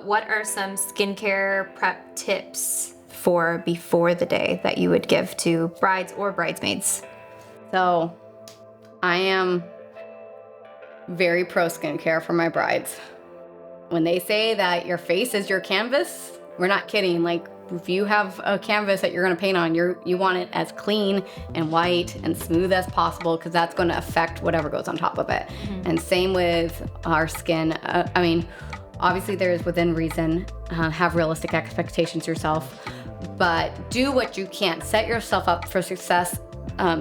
what are some skincare prep tips for before the day that you would give to brides or bridesmaids? So I am very pro skincare for my brides. When they say that your face is your canvas, we're not kidding. Like, if you have a canvas that you're going to paint on, you want it as clean and white and smooth as possible, because that's going to affect whatever goes on top of it. And same with our skin. Obviously there's within reason, have realistic expectations yourself, but do what you can. Set yourself up for success.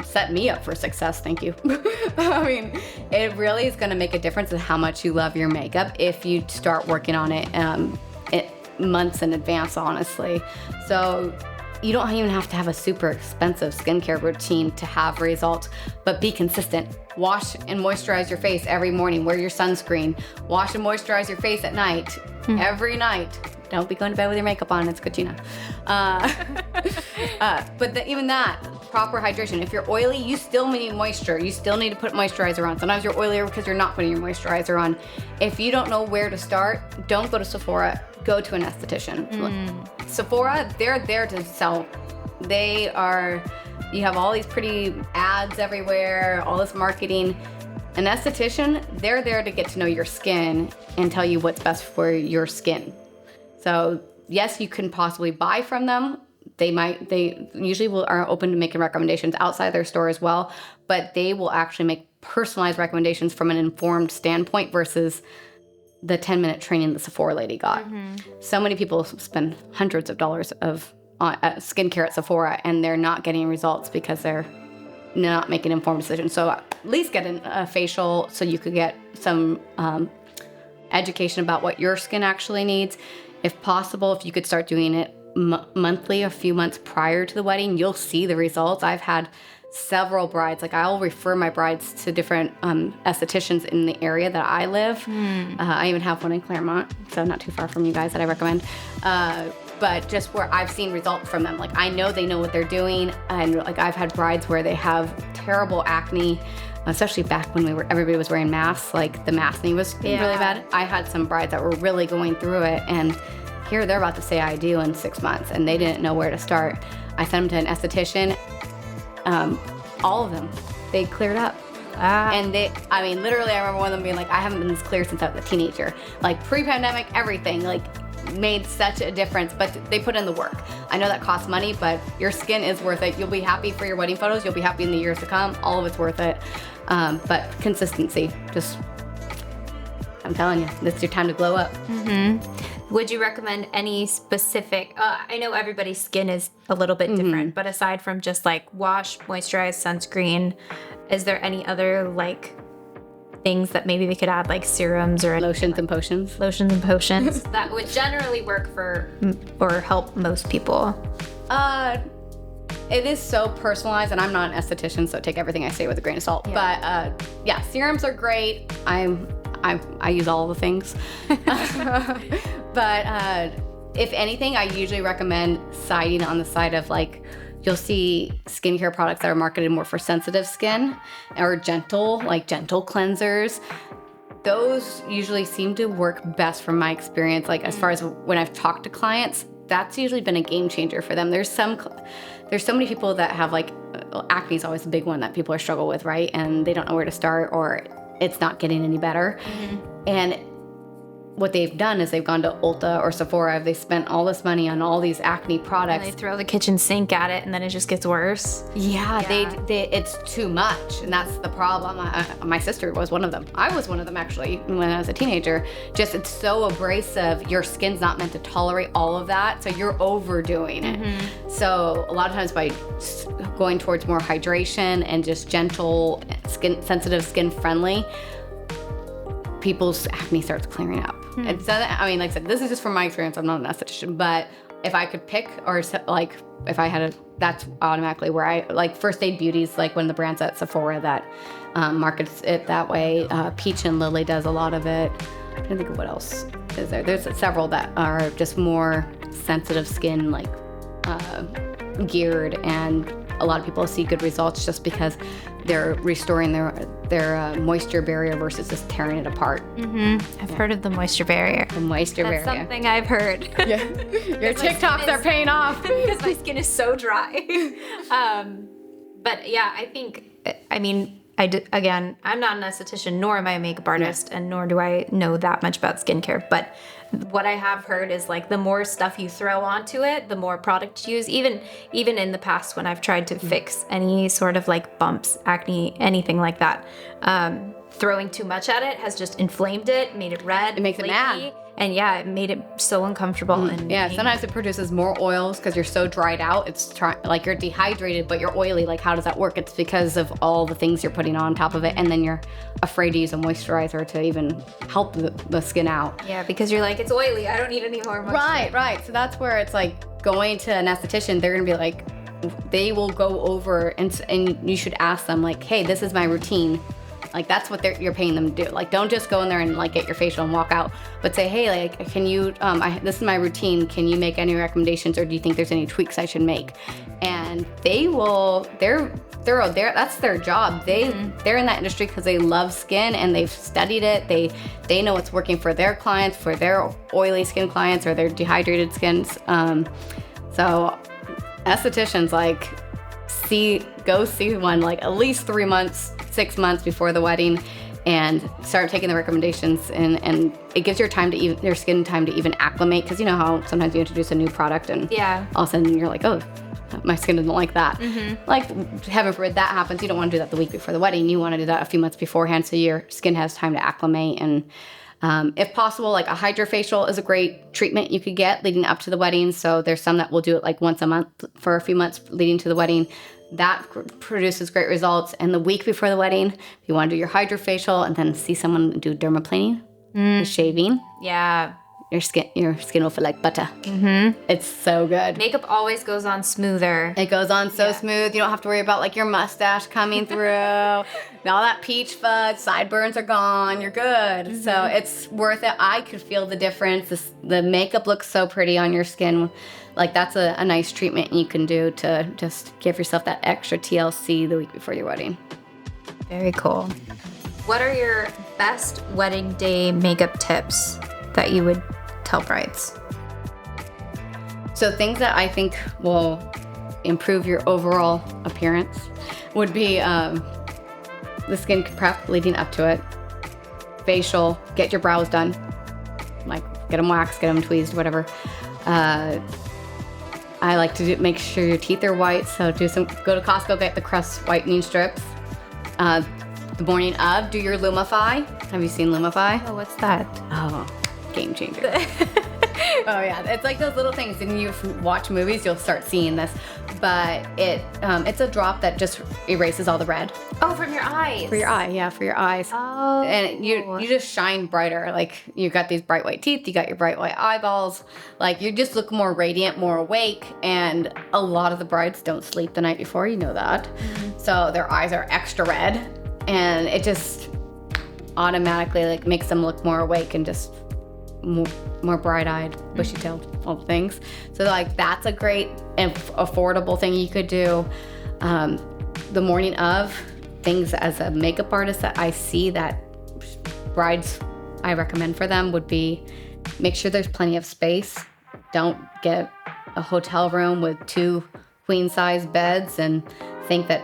Set me up for success, thank you. It really is going to make a difference in how much you love your makeup if you start working on it months in advance, honestly. So you don't even have to have a super expensive skincare routine to have results, but be consistent. Wash and moisturize your face every morning. Wear your sunscreen. Wash and moisturize your face at night, every night. Don't be going to bed with your makeup on. It's good, Gina. Even that, proper hydration. If you're oily, you still need moisture. You still need to put moisturizer on. Sometimes you're oilier because you're not putting your moisturizer on. If you don't know where to start, don't go to Sephora. Go to an esthetician. Sephora, they're there to sell. You have all these pretty ads everywhere, all this marketing. An esthetician, they're there to get to know your skin and tell you what's best for your skin. So yes, you can possibly buy from them. They usually are open to making recommendations outside their store as well, but they will actually make personalized recommendations from an informed standpoint versus the 10-minute training the Sephora lady got. So many people spend hundreds of dollars of skincare at Sephora, and they're not getting results because they're not making informed decisions. So at least get a facial so you could get some education about what your skin actually needs. If possible, if you could start doing it monthly, a few months prior to the wedding, you'll see the results. I've had several brides. Like, I'll refer my brides to different estheticians in the area that I live. I even have one in Claremont, so not too far from you guys, that I recommend. But just where I've seen results from them. Like, I know they know what they're doing, and like, I've had brides where they have terrible acne, especially back when everybody was wearing masks. Like, the maskne was really bad. I had some brides that were really going through it, and here they're about to say I do in 6 months, and they didn't know where to start. I sent them to an esthetician. All of them, they cleared up. And literally, I remember one of them being like, I haven't been this clear since I was a teenager. Like, pre-pandemic, everything, like, made such a difference, but they put in the work. I know that costs money, but your skin is worth it. You'll be happy for your wedding photos. You'll be happy in the years to come. All of it's worth it. But consistency, I'm telling you, this is your time to glow up. Would you recommend any specific, I know everybody's skin is a little bit different, but aside from just like wash, moisturize, sunscreen, is there any other like things that maybe we could add, like serums or Lotions and potions that would generally work for or help most people? It is so personalized, and I'm not an esthetician, so take everything I say with a grain of salt. But serums are great. I use all the things. But if anything, I usually recommend siding on the side of, like, you'll see skincare products that are marketed more for sensitive skin or gentle cleansers. Those usually seem to work best from my experience. Like, as far as when I've talked to clients, that's usually been a game changer for them. There's so many people that have, like, acne is always a big one that people are struggle with, right? And they don't know where to start, or it's not getting any better. And what they've done is they've gone to Ulta or Sephora. They spent all this money on all these acne products. And they throw the kitchen sink at it, and then it just gets worse. Yeah. It's too much, and that's the problem. My sister was one of them. I was one of them, actually, when I was a teenager. Just, it's so abrasive. Your skin's not meant to tolerate all of that, so you're overdoing it. So a lot of times by going towards more hydration and just gentle, sensitive, skin-friendly, people's acne starts clearing up. And so, like I said, this is just from my experience. I'm not an esthetician, but if I could pick, or like if I had that's automatically where I, like, First Aid Beauty's like one of the brands at Sephora that markets it that way. Peach and Lily does a lot of it. I can't think of what else is there. There's several that are just more sensitive skin, like geared, and a lot of people see good results just because they're restoring their moisture barrier versus just tearing it apart. I've heard of the moisture barrier. The moisture That's barrier. something I've heard. Yeah. Your TikToks are paying off. Because my skin is so dry. But yeah, again, I'm not an esthetician, nor am I a makeup artist, and nor do I know that much about skincare. But what I have heard is like the more stuff you throw onto it, the more product you use. Even in the past when I've tried to fix any sort of like bumps, acne, anything like that, throwing too much at it has just inflamed it, made it red. It makes it mad. flaky, And yeah, it made it so uncomfortable. And yeah, sometimes it produces more oils because you're so dried out. It's like you're dehydrated, but you're oily. Like, how does that work? It's because of all the things you're putting on top of it, and then you're afraid to use a moisturizer to even help the skin out. Yeah, because you're like, it's oily. I don't need any more moisturizer. Right. So that's where it's like going to an esthetician. They're gonna be like, they will go over and you should ask them like, hey, this is my routine. Like, that's what you're paying them to do. Like, don't just go in there and like get your facial and walk out, but say, hey, like, can you, this is my routine. Can you make any recommendations, or do you think there's any tweaks I should make? And they will, they're that's their job. They're in that industry because they love skin and they've studied it. They know what's working for their clients, for their oily skin clients or their dehydrated skins. So estheticians, like, go see one like at least 3 months, 6 months before the wedding, and start taking the recommendations, and it gives your skin time to even acclimate, because you know how sometimes you introduce a new product and all of a sudden you're like, oh, my skin doesn't like that. Like, heaven forbid that happens. You don't want to do that the week before the wedding. You want to do that a few months beforehand so your skin has time to acclimate. And if possible, like a hydrofacial is a great treatment you could get leading up to the wedding. So there's some that will do it like once a month for a few months leading to the wedding. That produces great results. And the week before the wedding, you want to do your hydrofacial and then see someone do dermaplaning, the shaving. Yeah. Your skin will feel like butter. It's so good. Makeup always goes on smoother. It goes on so smooth. You don't have to worry about like your mustache coming through. And all that peach fuzz, sideburns are gone. You're good. So it's worth it. I could feel the difference. The makeup looks so pretty on your skin. Like, that's a nice treatment you can do to just give yourself that extra TLC the week before your wedding. Very cool. What are your best wedding day makeup tips that you would tell brides? So things that I think will improve your overall appearance would be the skin prep leading up to it, facial, get your brows done, like get them waxed, get them tweezed, whatever. I like to make sure your teeth are white, so go to Costco, get the crust whitening strips. The morning of, do your Lumify. Have you seen Lumify? Oh, what's that? Oh, game changer. Oh yeah, it's like those little things. And you watch movies, you'll start seeing this. But it's a drop that just erases all the red. Oh, from your eyes. For your eye, yeah, for your eyes. Oh. And you just shine brighter. Like, you got these bright white teeth, you got your bright white eyeballs. Like, you just look more radiant, more awake. And a lot of the brides don't sleep the night before, you know that. So their eyes are extra red, and it just automatically like makes them look more awake and just more bright-eyed, bushy-tailed, all the things. So like, that's a great and affordable thing you could do. The morning of, things as a makeup artist that I see that brides I recommend for them would be, make sure there's plenty of space. Don't get a hotel room with 2 queen-size beds and think that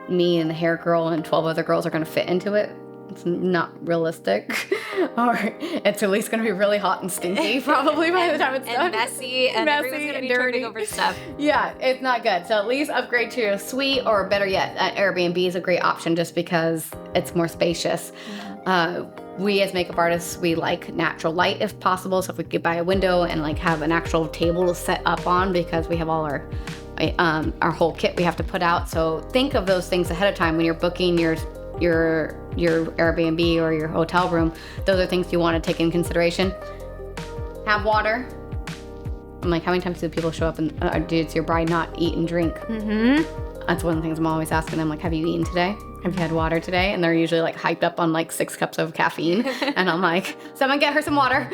me and the hair girl and 12 other girls are going to fit into it. It's not realistic. Or it's at least going to be really hot and stinky probably by the time it's done. And messy, and everyone's going to be turning over stuff. Yeah, it's not good. So at least upgrade to a suite, or better yet, an Airbnb is a great option just because it's more spacious. We as makeup artists, we like natural light if possible. So if we could buy a window and like have an actual table to set up on, because we have all our whole kit we have to put out. So think of those things ahead of time when you're booking your Airbnb or your hotel room. Those are things you want to take in consideration. Have water. I'm like, how many times do people show up and does your bride not eat and drink? That's one of the things I'm always asking them, like, have you eaten today? Have you had water today? And they're usually like hyped up on like 6 cups of caffeine. And I'm like, someone get her some water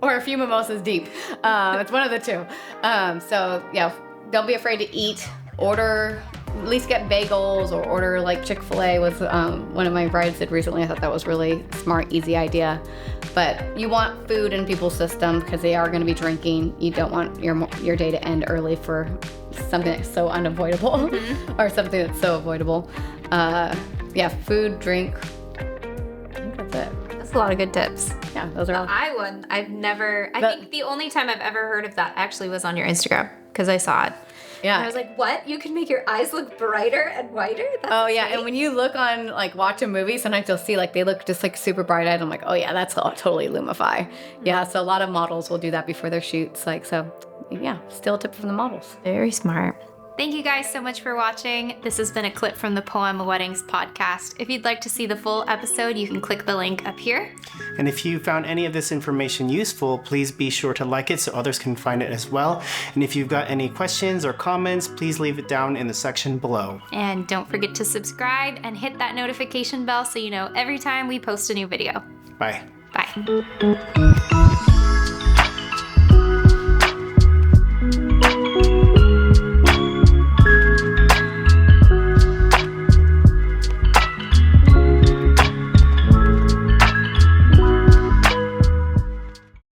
or a few mimosas deep. It's one of the two. So yeah, don't be afraid to eat order, at least get bagels or order like Chick-fil-A was one of my brides did recently. I thought that was really smart, easy idea. But you want food in people's system because they are going to be drinking. You don't want your day to end early for something that's so unavoidable or something that's so avoidable. Yeah, food, drink. I think that's it. That's a lot of good tips. Yeah, those are all. I think the only time I've ever heard of that actually was on your Instagram because I saw it. Yeah. And I was like, what? You can make your eyes look brighter and whiter? That's Oh yeah, great. and when you look on like watch a movie, sometimes you'll see like they look just like super bright eyed. I'm like, oh yeah, that's all totally Lumify. Yeah, so a lot of models will do that before their shoots. Like so, yeah, still a tip from the models. Very smart. Thank you guys so much for watching. This has been a clip from the Poema Weddings podcast. If you'd like to see the full episode, you can click the link up here. And if you found any of this information useful, please be sure to like it so others can find it as well. And if you've got any questions or comments, please leave it down in the section below. And don't forget to subscribe and hit that notification bell so you know every time we post a new video. Bye. Bye.